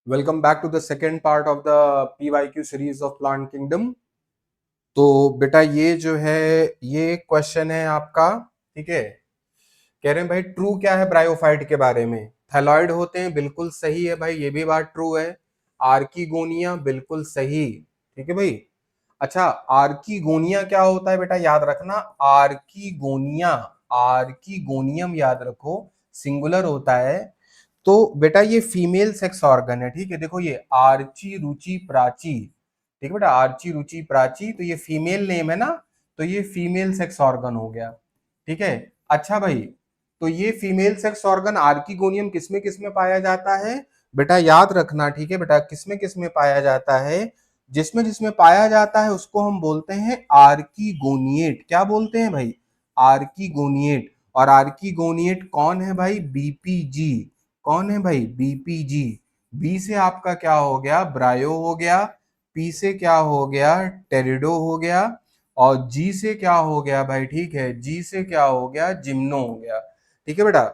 Welcome back to the second part of the PYQ series of plant kingdom. तो बेटा ये जो है ये क्वेश्चन है आपका। ठीक है, कह रहे हैं भाई ट्रू क्या है ब्रायोफाइट के बारे में। थैलॉइड होते हैं, बिल्कुल सही है भाई, ये भी बात ट्रू है। आर्कीगोनिया बिल्कुल सही। ठीक है भाई। अच्छा, आर्कीगोनिया क्या होता है बेटा, याद रखना। आर्कीगोनिया, आर्कीगोनियम याद रखो, सिंगुलर होता है। तो बेटा ये फीमेल सेक्स ऑर्गन है। ठीक है, देखो ये आर्ची रुचि प्राची। ठीक है बेटा, आर्ची रुचि प्राची, तो ये फीमेल नेम है ना, तो ये फीमेल सेक्स ऑर्गन हो गया। ठीक है। अच्छा भाई, तो ये फीमेल सेक्स ऑर्गन आर्कीगोनियम किसमें पाया जाता है बेटा, याद रखना। ठीक है बेटा, किसमें पाया जाता है, जिसमें जिसमें पाया जाता है उसको हम बोलते हैं आर्कीगोनिएट। क्या बोलते हैं भाई, आर्कीगोनिएट। और आर्कीगोनिएट कौन है भाई, बीपीजी। कौन है भाई, बीपीजी। बी से आपका क्या हो गया, ब्रायो हो गया। पी से क्या हो गया, टेरिडो हो गया। और जी से क्या हो गया भाई, ठीक है, जी से क्या हो गया, जिम्नो हो गया। ठीक है बेटा।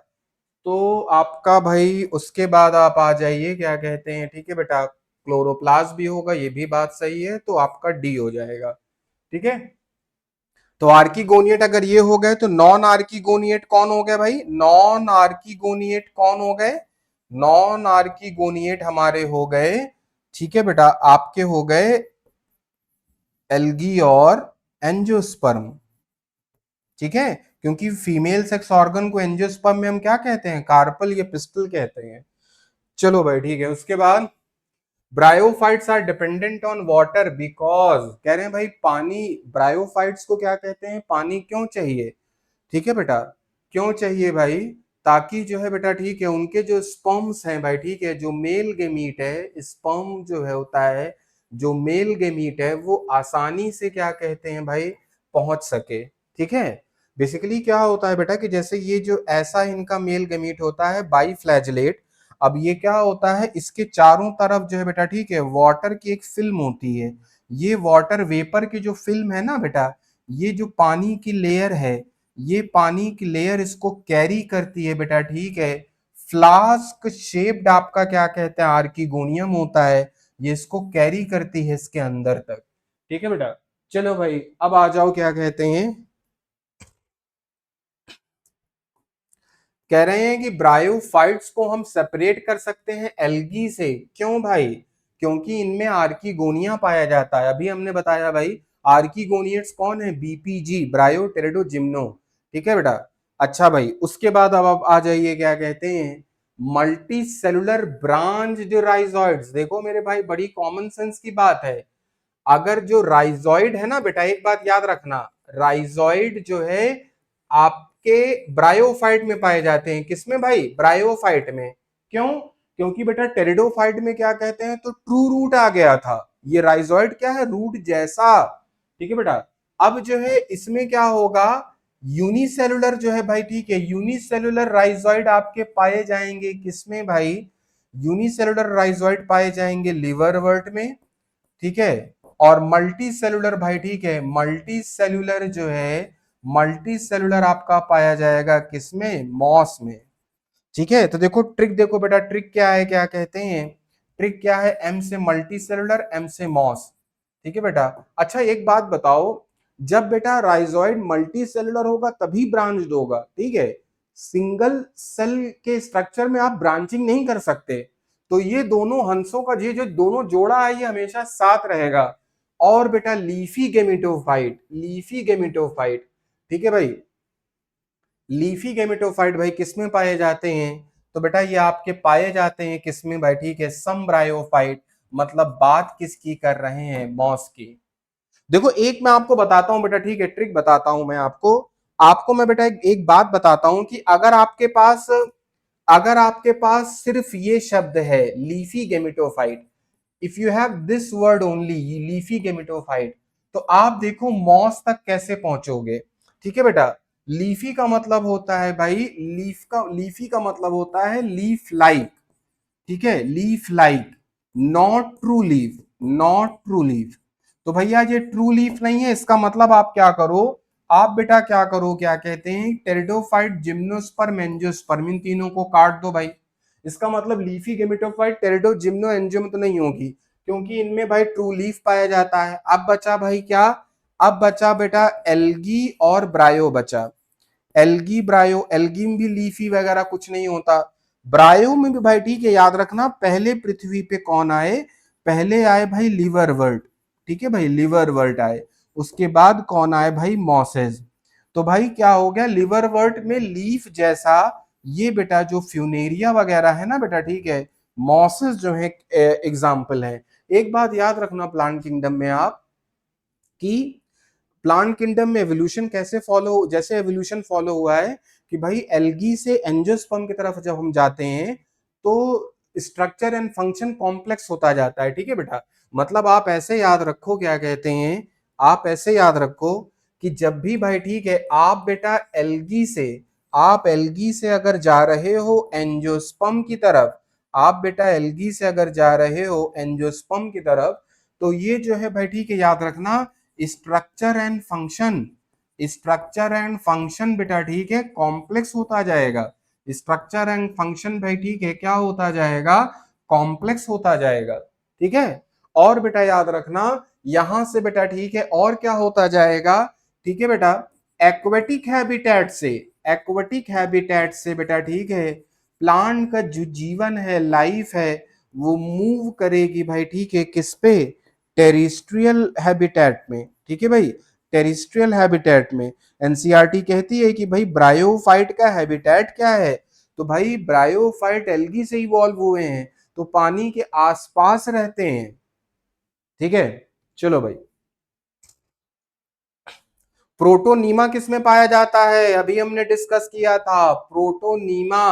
तो आपका भाई उसके बाद आप आ जाइए, क्या कहते हैं, ठीक है बेटा, क्लोरोप्लास्ट भी होगा, ये भी बात सही है, तो आपका डी हो जाएगा। ठीक है। तो आर्कीगोनिएट अगर ये हो गए तो नॉन आर्कीगोनिएट कौन हो गए भाई, नॉन आर्कीगोनिएट कौन हो गए, नॉन आर्कीगोनिएट हमारे हो गए। ठीक है बेटा, आपके हो गए एल्गी और एंजियोस्पर्म। ठीक है, क्योंकि फीमेल सेक्स ऑर्गन को एंजियोस्पर्म में हम क्या कहते हैं, कार्पल या पिस्टल कहते हैं। चलो भाई ठीक है, उसके बाद bryophytes are dependent on water because, कह रहे हैं भाई पानी, ब्रायोफाइट्स को क्या कहते हैं, पानी क्यों चाहिए। ठीक है बेटा, क्यों चाहिए भाई, ताकि जो है बेटा, ठीक है, उनके जो स्पर्म्स हैं भाई, ठीक है, जो मेल गेमीट है, स्पर्म जो है होता है, जो मेल गेमीट है वो आसानी से क्या कहते हैं भाई, पहुंच सके। ठीक है। बेसिकली क्या होता है बेटा कि जैसे ये जो ऐसा इनका मेल गेमीट होता है बाई फ्लैजलेट। अब ये क्या होता है, इसके चारों तरफ जो है बेटा, ठीक है, वाटर की एक फिल्म होती है। ये वाटर वेपर की जो फिल्म है ना बेटा, ये जो पानी की लेयर है, ये पानी की लेयर इसको कैरी करती है बेटा। ठीक है। फ्लास्क शेप्ड आपका क्या कहते हैं, आर्कीगोनियम होता है, ये इसको कैरी करती है इसके अंदर तक। ठीक है बेटा। चलो भाई अब आ जाओ, क्या कहते हैं, कह रहे हैं कि ब्रायोफाइट्स को हम सेपरेट कर सकते हैं एल्गी से। क्यों भाई, क्योंकि इनमें आर्कीगोनिया पाया जाता है। अभी हमने बताया भाई, आर्कीगोनियट्स कौन है, बीपीजी, ब्रायो टेरिडो जिम्नो। ठीक है बेटा। अच्छा भाई, उसके बाद अब आप आ जाइए, क्या कहते हैं, मल्टी सेलुलर ब्रांच जो राइजोइड्स, देखो मेरे भाई बड़ी कॉमन सेंस की बात है। अगर जो राइजोइड है ना बेटा, एक बात याद रखना, राइजोइड जो है आपके ब्रायोफाइट में पाए जाते हैं। किसमें भाई, ब्रायोफाइट में। क्यों, क्योंकि बेटा टेरिडोफाइट में क्या कहते हैं, तो ट्रू रूट आ गया था। ये राइजोइड क्या है, रूट जैसा। ठीक है बेटा। अब जो है इसमें क्या होगा, यूनिसेलुलर जो है भाई, ठीक है, यूनिसेलुलर राइजोइड आपके पाए जाएंगे किसमें भाई, यूनिसेलुलर राइजोइड पाए जाएंगे लिवर वर्ट में। ठीक है। और मल्टी सेलुलर भाई, ठीक है, मल्टी सेलुलर जो है, मल्टी सेलुलर आपका पाया जाएगा किसमें, मॉस में। ठीक है। तो देखो ट्रिक, देखो बेटा ट्रिक क्या है, क्या कहते हैं, ट्रिक क्या है, एम से मल्टी सेलुलर, एम से मॉस। ठीक है बेटा। अच्छा एक बात बताओ, जब बेटा राइजोइड मल्टी सेलुलर होगा तभी ब्रांच होगा। ठीक है, सिंगल सेल के स्ट्रक्चर में आप ब्रांचिंग नहीं कर सकते। तो ये दोनों हंसों का ये जो दोनों जोड़ा है ये हमेशा साथ रहेगा। और बेटा लीफी गेमिटोफाइट, लीफी गेमिटोफाइट। ठीक है भाई, लीफी गेमेटोफाइट भाई किसमें पाए जाते हैं, तो बेटा ये आपके पाए जाते हैं किसमें भाई, ठीक है, समब्रायोफाइट। मतलब बात किसकी कर रहे हैं, मॉस की। देखो एक मैं आपको बताता हूं बेटा, ठीक है, ट्रिक बताता हूं मैं आपको। आपको मैं बेटा एक बात बताता हूं कि अगर आपके पास सिर्फ ये शब्द है leafy gametophyte, if you have this word only leafy gametophyte, तो आप देखो मॉस तक कैसे पहुंचोगे। ठीक है बेटा, लीफी का मतलब होता है भाई, लीफी का मतलब होता है लीफ लाइक। ठीक है, leaf like, not true leaf, not true leaf. तो भैया ये ट्रू लीफ नहीं है, इसका मतलब आप क्या करो, आप बेटा क्या करो, क्या कहते हैं, टेरिडोफाइट, जिम्नोस्पर्म, एंजियोस्पर्म, इन तीनों को काट दो भाई। इसका मतलब लीफी गेमेटोफाइट टेरिडो जिम्नो एंजियो में तो नहीं होगी, क्योंकि इनमें भाई ट्रू लीफ पाया जाता है। अब बचा भाई क्या, अब बचा बेटा एल्गी और ब्रायो बचा। एल्गी ब्रायो, एल्गी में भी लीफी वगैरह कुछ नहीं होता, ब्रायो में भी भाई ठीक है, याद रखना पहले पृथ्वी पे कौन आए, पहले आए भाई लिवरवर्ट, ठीक है भाई लिवरवर्ट आए, उसके बाद कौन आए भाई मॉसेस। तो भाई क्या हो गया, लिवरवर्ट में लीफ जैसा ये बेटा जो फ्यूनेरिया वगैरह है ना बेटा ठीक है, मॉसेस जो है एग्जाम्पल है। एक बात याद रखना प्लांट किंगडम में आप, कि प्लांट किंगडम में एवोल्यूशन कैसे फॉलो, जैसे एवोल्यूशन फॉलो हुआ है कि भाई एल्गी से एंजियोस्पर्म की तरफ जब हम जाते हैं तो स्ट्रक्चर एंड फंक्शन कॉम्प्लेक्स होता जाता है, ठीक है बेटा। मतलब आप ऐसे याद रखो, क्या कहते हैं, आप ऐसे याद रखो कि जब भी भाई ठीक है आप बेटा एल्गी से, आप एल्गी से अगर जा रहे हो एंजियोस्पर्म की तरफ, आप बेटा एल्गी से अगर जा रहे हो एंजियोस्पर्म की तरफ, तो ये जो है भाई ठीक है याद रखना structure and function, structure and function बेटा ठीक है कॉम्प्लेक्स होता जाएगा, स्ट्रक्चर एंड फंक्शन भाई ठीक है क्या होता जाएगा, कॉम्प्लेक्स होता जाएगा, ठीक है। और बेटा याद रखना यहां से बेटा ठीक है और क्या होता जाएगा, ठीक है बेटा, एक्वेटिक हैबिटेट से, एक्वेटिक हैबिटेट से बेटा ठीक है प्लांट का जो जीवन है, लाइफ है, वो मूव करेगी भाई ठीक है किस पे, टेरिस्ट्रियल हैबिटेट में, ठीक है भाई, टेरिस्ट्रियल हैबिटेट में। एनसीईआरटी कहती है कि भाई ब्रायोफाइट का हैबिटेट क्या है, तो भाई ब्रायोफाइट एल्गी से इवॉल्व हुए हैं, तो पानी के आसपास रहते हैं, ठीक है। चलो भाई, प्रोटोनीमा किसमें पाया जाता है, अभी हमने डिस्कस किया था प्रोटोनीमा।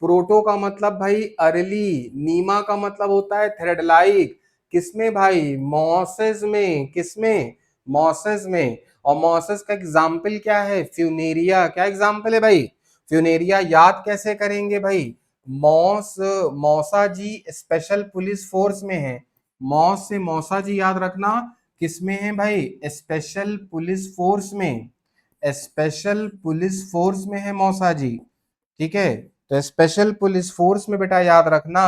प्रोटो का मतलब भाई अर्ली, नीमा का मतलब होता है थ्रेड लाइक, किसमें भाई, मॉसेस में, किसमें, मॉसेस में। और मॉसेस का एग्जाम्पल क्या है, फ्यूनेरिया, क्या एग्जाम्पल है भाई, फ्यूनेरिया। याद कैसे करेंगे भाई, मॉस, मौसा जी स्पेशल पुलिस फोर्स में है, मॉस से मौसा जी याद रखना किसमें है भाई, स्पेशल पुलिस फोर्स में, स्पेशल पुलिस फोर्स में है मौसा जी, ठीक है। तो स्पेशल पुलिस फोर्स में बेटा याद रखना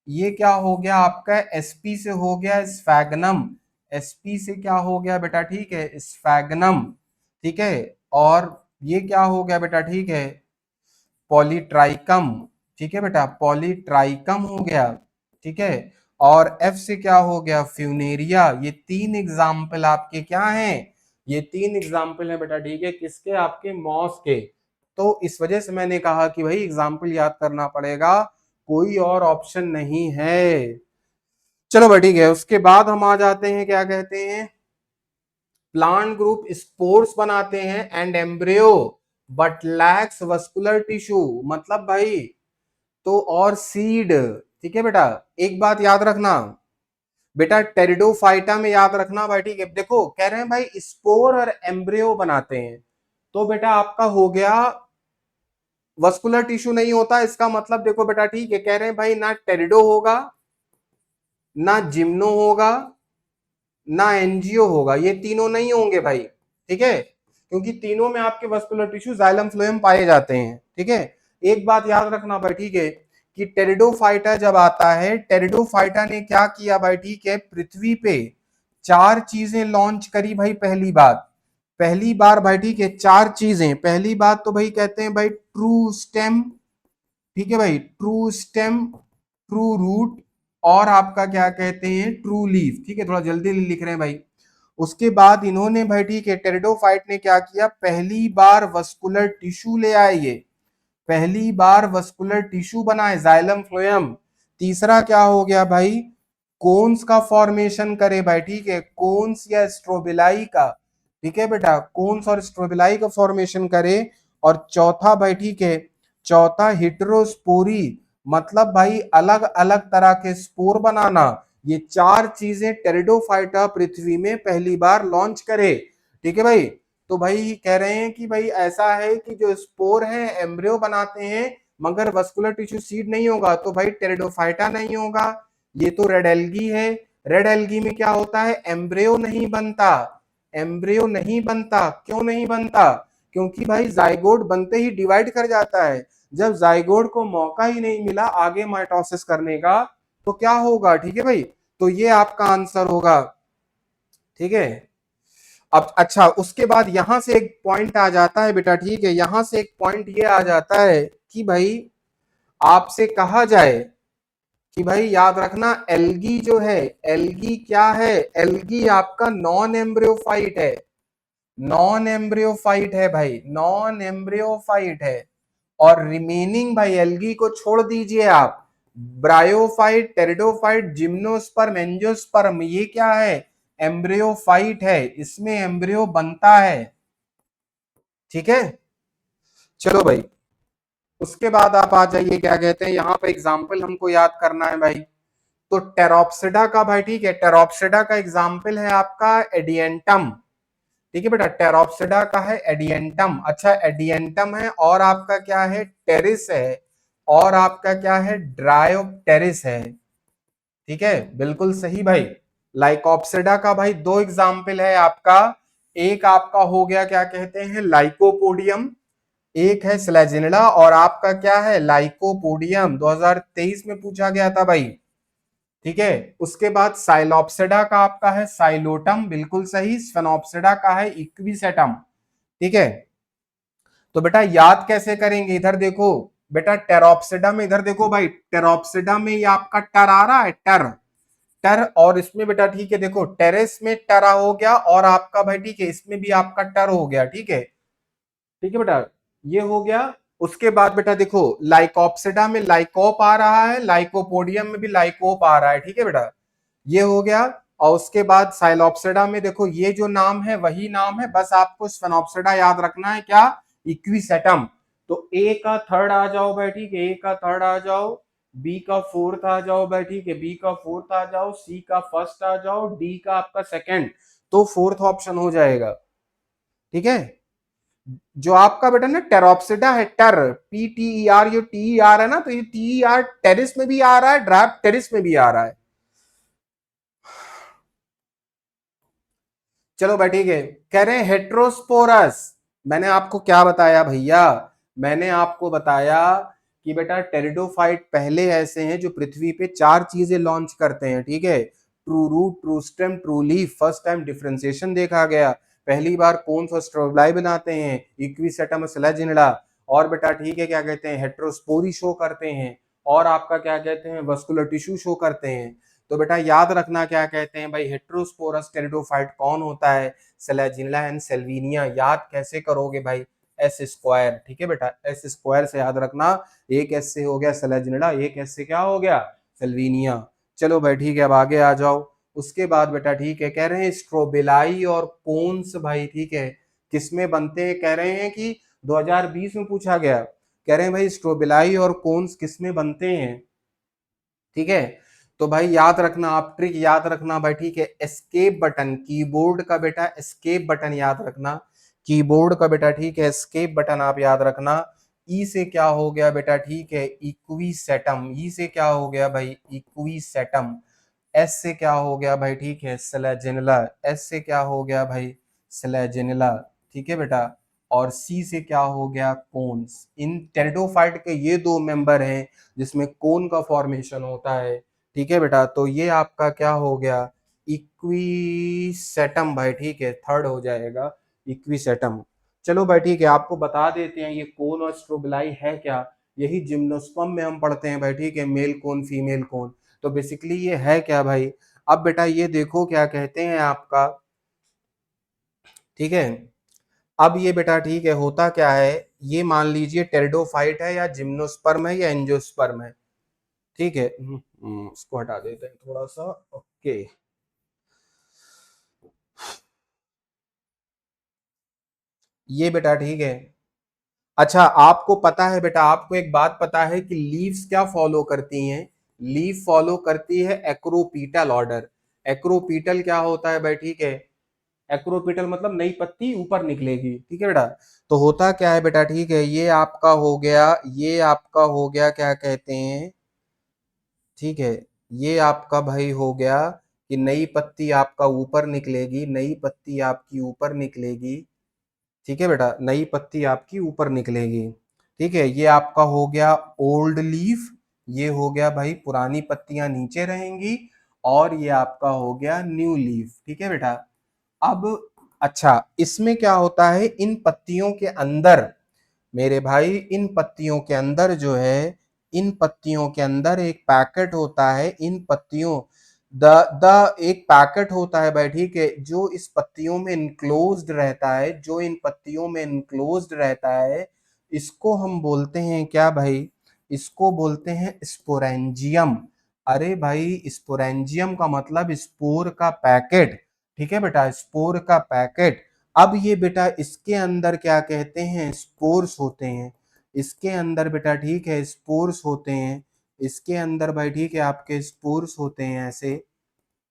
ये क्या हो गया आपका, एसपी से हो गया स्फैगनम, एसपी से क्या हो गया बेटा ठीक है स्फैगनम, ठीक है। और ये क्या हो गया बेटा ठीक है पॉलीट्राइकम, ठीक है बेटा पॉलीट्राइकम हो गया, ठीक है। और एफ से क्या हो गया फ्यूनेरिया। ये तीन एग्जाम्पल आपके क्या हैं, ये तीन एग्जाम्पल है बेटा ठीक है किसके, आपके मॉस के। तो इस वजह से मैंने कहा कि भाई एग्जाम्पल याद करना पड़ेगा, कोई और ऑप्शन नहीं है। चलो भाई ठीक है, उसके बाद हम आ जाते हैं क्या कहते हैं, प्लांट ग्रुप स्पोर्स बनाते हैं and embryo but lakhs vascular tissue, मतलब भाई तो और सीड, ठीक है बेटा। एक बात याद रखना बेटा टेरिडोफाइटा में याद रखना भाई ठीक है, देखो कह रहे हैं भाई स्पोर और एम्ब्रियो बनाते हैं, तो बेटा आपका हो गया वस्कुलर टिश्यू नहीं होता, इसका मतलब देखो बेटा ठीक है कह रहे हैं भाई ना टेरिडो होगा, ना जिम्नो होगा, ना एनजीओ होगा, ये तीनों नहीं होंगे भाई, ठीक है, क्योंकि तीनों में आपके वस्कुलर टिश्यू जाइलम फ्लोएम पाए जाते हैं, ठीक है। एक बात याद रखना भाई ठीक है कि टेरिडोफाइटा जब आता है, टेरिडोफाइटा ने क्या किया भाई ठीक है, पृथ्वी पे चार चीजें लॉन्च करी भाई, पहली बात, पहली बार भाई ठीक है चार चीजें, पहली बात तो भाई कहते हैं भाई ट्रू स्टेम, ठीक है भाई ट्रू स्टेम, ट्रू रूट, और आपका क्या कहते हैं ट्रू लीफ, ठीक है, थोड़ा जल्दी लिख रहे हैं भाई। उसके बाद इन्होंने भाई ठीक है टेरिडोफाइट ने क्या किया, पहली बार वस्कुलर टिश्यू ले आए, ये पहली बार वस्कुलर टिश्यू बनाए जाइलम फ्लोएम। तीसरा क्या हो गया भाई, कोन्स का फॉर्मेशन करे भाई ठीक है, कोन्स या स्ट्रोबिलाई का, ठीक है बेटा कोन्स और स्ट्रोबिलाई का फॉर्मेशन करे। और चौथा भाई ठीक है, चौथा हिट्रोस्पोरी, मतलब भाई अलग अलग तरह के स्पोर बनाना, ये चार चीजें टेरिडोफाइटा पृथ्वी में पहली बार लॉन्च करे, ठीक है भाई। तो भाई कह रहे हैं कि भाई ऐसा है कि जो स्पोर है एम्ब्रियो बनाते हैं मगर वस्कुलर टिश्यू सीड नहीं होगा, तो भाई टेरिडोफाइटा नहीं होगा। ये तो रेड एल्गी है, रेड एल्गी में क्या होता है, एम्ब्रियो नहीं बनता, एम्ब्रियो नहीं बनता, क्यों नहीं बनता, क्योंकि भाई जाइगोट बनते ही डिवाइड कर जाता है, जब जाइगोट को मौका ही नहीं मिला आगे माइटोसिस करने का तो क्या होगा, ठीक है भाई, तो ये आपका आंसर होगा, ठीक है। अब अच्छा, उसके बाद यहां से एक पॉइंट आ जाता है बेटा, ठीक है, यहां से एक पॉइंट ये आ जाता है कि भाई आपसे कहा जाए कि भाई याद रखना एल्गी जो है, एल्गी क्या है, एल्गी आपका नॉन एम्ब्रियोफाइट है, नॉन एम्ब्रियोफाइट है भाई, नॉन एम्ब्रियोफाइट है। और रिमेनिंग भाई एल्गी को छोड़ दीजिए आप, ब्रायोफाइट, टेरिडोफाइट, जिम्नोस्पर्म, एंजियोस्पर्म, ये क्या है, एम्ब्रियोफाइट है, इसमें एम्ब्रियो बनता है, ठीक है। चलो भाई, उसके बाद आप आ जाइए, क्या कहते हैं, यहां पे एग्जाम्पल हमको याद करना है भाई। तो टेरोप्सिडा का भाई, ठीक है, टेरोप्सिडा का एग्जाम्पल है आपका एडियंटम, ठीक है बेटा, टेरोप्सिडा का है एडियंटम, अच्छा एडियंटम है, और आपका क्या है, टेरिस है, और आपका क्या है, ड्रायोप्टेरिस है, ठीक है, बिल्कुल सही भाई। लाइकोप्सिडा का भाई दो एग्जाम्पल है आपका, एक आपका हो गया क्या कहते हैं लाइकोपोडियम, एक है स्लेजिनिडा, और आपका क्या है लाइकोपोडियम, 2023 में पूछा गया था भाई, ठीक है। उसके बाद साइलोप्सिडा का आपका है साइलोटम, बिल्कुल सही, स्फेनोप्सिडा का है इक्विसेटम, ठीक है। तो बेटा याद कैसे करेंगे, इधर देखो बेटा, टेरोप्सिडा में इधर देखो भाई, टेरोप्सिडा में ये आपका टर आ रहा है, टर, टर, और इसमें बेटा ठीक है देखो टेरेस में टरा हो गया, और आपका भाई ठीक है इसमें भी आपका टर हो गया, ठीक है, ठीक है बेटा, ये हो गया। उसके बाद बेटा देखो लाइकोप्सिडा में लाइकोप आ रहा है, लाइकोपोडियम में भी लाइकोप आ रहा है, ठीक है बेटा, ये हो गया। और उसके बाद साइलोप्सिडा में देखो ये जो नाम है वही नाम है, बस आपको स्फेनोप्सिडा याद रखना है, क्या, इक्विसेटम। तो ए का थर्ड आ जाओ भाई, ठीक है, ए का थर्ड आ जाओ, बी का फोर्थ आ जाओ भाई, ठीक है, बी का फोर्थ आ जाओ, सी का फर्स्ट आ जाओ, डी का आपका सेकंड, तो फोर्थ ऑप्शन हो जाएगा, ठीक है। जो आपका बेटा ना टेरोप्सिडा है, टर, PTER, ये TER है ना, तो ये TER टेरिस में भी आ रहा है, ड्राफ टेरिस में भी आ रहा है। चलो भाई ठीक है, कह रहे हैं हेट्रोस्पोरस, मैंने आपको क्या बताया भैया, मैंने आपको बताया कि बेटा टेरिडोफाइट पहले ऐसे हैं जो पृथ्वी पे चार चीजें लॉन्च करते हैं, ठीक है, true root, true stem, true leaf, first time differentiation देखा गया, पहली बार कोन्स और स्ट्रोबलाई बनाते हैं, इक्विसेटम और स्लेजिनिडा, और बेटा ठीक है क्या कहते हैं हेट्रोस्पोरी शो करते हैं, और आपका क्या कहते हैं वस्कुलर टिश्यू शो करते हैं। तो बेटा याद रखना क्या कहते हैं भाई, हेट्रोस्पोरस टेरिडोफाइट कौन होता है, सेलेजिनिला एंड सेल्विनिया, याद कैसे करोगे भाई, एस स्क्वायर, ठीक है बेटा, एस स्क्वायर से याद रखना, एक एस से हो गया सेलेजिनिला, एक एस से क्या हो गया, सेल्विनिया। चलो भाई ठीक है, अब आगे आ जाओ। उसके बाद बेटा ठीक है, कह रहे हैं स्ट्रोबिलाई और कोन्स भाई, ठीक है, किसमें बनते हैं, कह रहे हैं कि 2020 में पूछा गया, कह रहे हैं भाई स्ट्रोबिलाई और कोन्स किसमें बनते हैं, ठीक है। तो भाई याद रखना, आप ट्रिक याद रखना भाई, ठीक है, एस्केप बटन, कीबोर्ड का बेटा एस्केप बटन याद रखना, कीबोर्ड का बेटा ठीक है एस्केप बटन आप याद रखना। ई से क्या हो गया बेटा, ठीक है, इक्विसेटम, ई से क्या हो गया भाई, इक्विसेटम, एस से क्या हो गया भाई, ठीक है, स्लेजिनिला, एस से क्या हो गया भाई, स्लेजिनिला, ठीक है बेटा, और सी से क्या हो गया, कोन्स। इन टेरिडोफाइट के ये दो मेंबर हैं जिसमें कोन का फॉर्मेशन होता है, ठीक है बेटा, तो ये आपका क्या हो गया, इक्विसेटम भाई, ठीक है, थर्ड हो जाएगा इक्विसेटम। चलो भाई ठीक है, आपको बता देते हैं ये कोन और स्ट्रोबिलाई है क्या, यही जिम्नोस्पर्म में हम पढ़ते हैं भाई, ठीक है, मेल कोन फीमेल कोन। तो बेसिकली ये है क्या भाई, अब बेटा ये देखो क्या कहते हैं आपका, ठीक है, अब ये बेटा ठीक है होता क्या है, ये मान लीजिए टेरिडोफाइट है या जिम्नोस्पर्म है या एंजियोस्पर्म है, ठीक है, इसको हटा देते हैं थोड़ा सा, ओके। ये बेटा ठीक है, अच्छा आपको पता है बेटा, आपको एक बात पता है कि लीव्स क्या फॉलो करती हैं, लीफ फॉलो करती है एक्रोपीटल ऑर्डर, एक्रोपीटल क्या होता है भाई, ठीक है, एक्रोपीटल मतलब नई पत्ती ऊपर निकलेगी, ठीक है बेटा। तो होता क्या है बेटा, ठीक है, ये आपका हो गया, ये आपका हो गया क्या कहते हैं, ठीक है, ये आपका भाई हो गया कि नई पत्ती आपका ऊपर निकलेगी, नई पत्ती आपकी ऊपर निकलेगी, ठीक है बेटा, नई पत्ती आपकी ऊपर निकलेगी, ठीक है, ये आपका हो गया ओल्ड लीफ, ये हो गया भाई पुरानी पत्तियां नीचे रहेंगी, और ये आपका हो गया न्यू लीफ। ठीक है बेटा। अब अच्छा, इसमें क्या होता है, इन पत्तियों के अंदर मेरे भाई, इन पत्तियों के अंदर जो है, इन पत्तियों के अंदर एक पैकेट होता है, इन पत्तियों द द एक पैकेट होता है भाई, ठीक है, जो इस पत्तियों में इनक्लोज्ड रहता है, जो इन पत्तियों में इनक्लोज्ड रहता है, इसको हम बोलते हैं क्या भाई, इसको बोलते हैं स्पोरेंजियम। अरे भाई, स्पोरेंजियम का मतलब स्पोर का पैकेट। ठीक है बेटा, स्पोर का पैकेट। अब ये बेटा इसके अंदर क्या कहते हैं, स्पोर्स होते हैं, इसके अंदर बेटा, ठीक है, स्पोर्स होते हैं, इसके अंदर भाई, ठीक है, आपके स्पोर्स होते हैं ऐसे।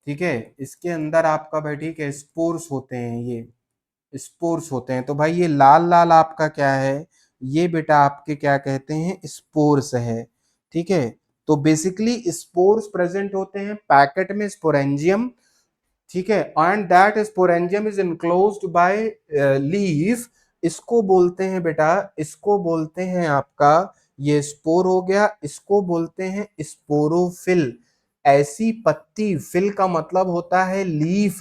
ठीक है, इसके अंदर आपका भाई, ठीक है, स्पोर्स होते हैं, ये स्पोर्स होते हैं। तो भाई ये लाल लाल आपका क्या है, ये बेटा आपके क्या कहते हैं, स्पोर्स है। ठीक है, तो बेसिकली स्पोर्स प्रेजेंट होते हैं पैकेट में, स्पोरेंजियम। ठीक है, and that sporangium is enclosed by leaf. इसको बोलते हैं बेटा, इसको बोलते हैं आपका, ये स्पोर हो गया, इसको बोलते हैं स्पोरोफिल। ऐसी पत्ती, फिल का मतलब होता है लीफ,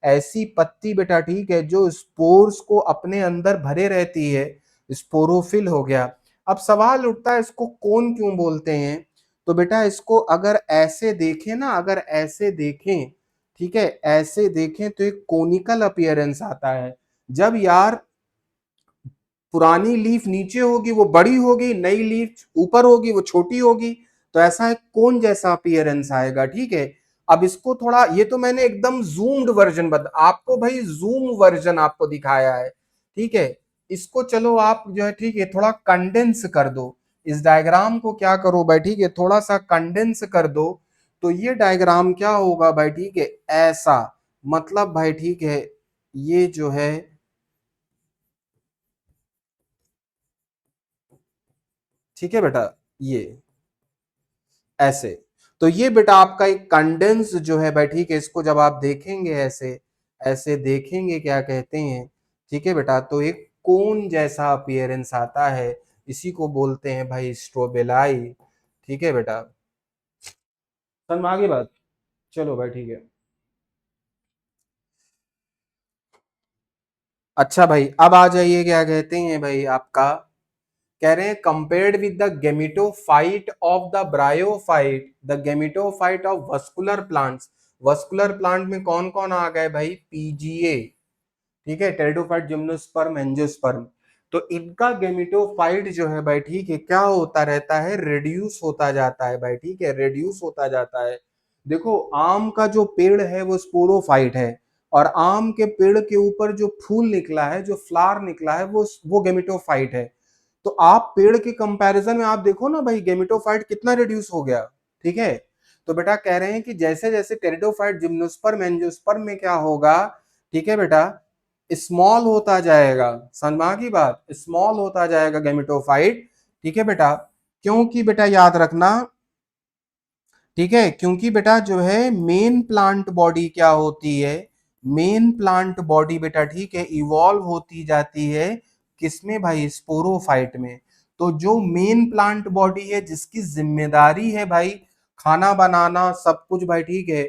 ऐसी पत्ती बेटा, ठीक है, जो स्पोर्स को अपने अंदर भरे रहती है, स्पोरोफिल हो गया। अब सवाल उठता है, इसको कौन क्यों बोलते हैं। तो बेटा इसको अगर ऐसे देखें ना, अगर ऐसे देखें, ठीक है, ऐसे देखें तो एक कोनिकल अपीयरेंस आता है। जब यार पुरानी लीफ नीचे होगी वो बड़ी होगी, नई लीफ ऊपर होगी वो छोटी होगी, तो ऐसा एक कोन जैसा अपीयरेंस आएगा। ठीक है, अब इसको थोड़ा, ये तो मैंने एकदम जूम्ड वर्जन आपको भाई जूम वर्जन आपको दिखाया है। ठीक है, इसको चलो आप जो है, ठीक है, थोड़ा कंडेंस कर दो, इस डायग्राम को क्या करो भाई, ठीक है, थोड़ा सा कंडेंस कर दो। तो ये डायग्राम क्या होगा भाई, ठीक है, ऐसा, मतलब भाई, ठीक है, ये जो है, ठीक है बेटा, ये ऐसे। तो ये बेटा आपका एक कंडेंस जो है भाई, ठीक है, इसको जब आप देखेंगे ऐसे, ऐसे देखेंगे, क्या कहते हैं, ठीक है बेटा, तो एक कोन जैसा अपीयरेंस आता है, इसी को बोलते हैं भाई स्ट्रोबेलाई। ठीक है बेटा, समझ में आ गई बात। चलो भाई ठीक है। अच्छा भाई, अब आ जाइए, क्या कहते हैं भाई आपका, कह रहे हैं compared with the gametophyte of the bryophyte, the gametophyte of vascular plants. Vascular plant में कौन कौन आ गए भाई, पीजीए, ठीक है, टेरिडोफाइट, जिम्नोस्पर्म, एंजियोस्पर्म। तो इनका गेमिटोफाइट जो है भाई, ठीक है, क्या होता रहता है, रिड्यूस होता जाता है भाई, ठीक है, रिड्यूस होता जाता है। देखो आम का जो पेड़ है वो स्पोरोफाइट है, और आम के पेड़ के ऊपर जो फूल निकला है, जो फ्लावर निकला है, वो गेमिटोफाइट है। तो आप पेड़ के कंपैरिजन में आप देखो ना भाई, गेमिटोफाइट कितना रिड्यूस हो गया। ठीक है, तो बेटा कह रहे हैं कि जैसे जैसे टेरिडोफाइट, जिम्नोस्पर्म, एंजियोस्पर्म में क्या होगा, ठीक है बेटा, स्मॉल होता जाएगा। समझ की बात, स्मॉल होता जाएगा गेमिटोफाइट। ठीक है बेटा, क्योंकि बेटा याद रखना, ठीक है, क्योंकि बेटा जो है मेन प्लांट बॉडी क्या होती है, मेन प्लांट बॉडी बेटा, ठीक है, इवॉल्व होती जाती है किसमें भाई, स्पोरोफाइट में। तो जो मेन प्लांट बॉडी है, जिसकी जिम्मेदारी है भाई खाना बनाना सब कुछ भाई, ठीक है,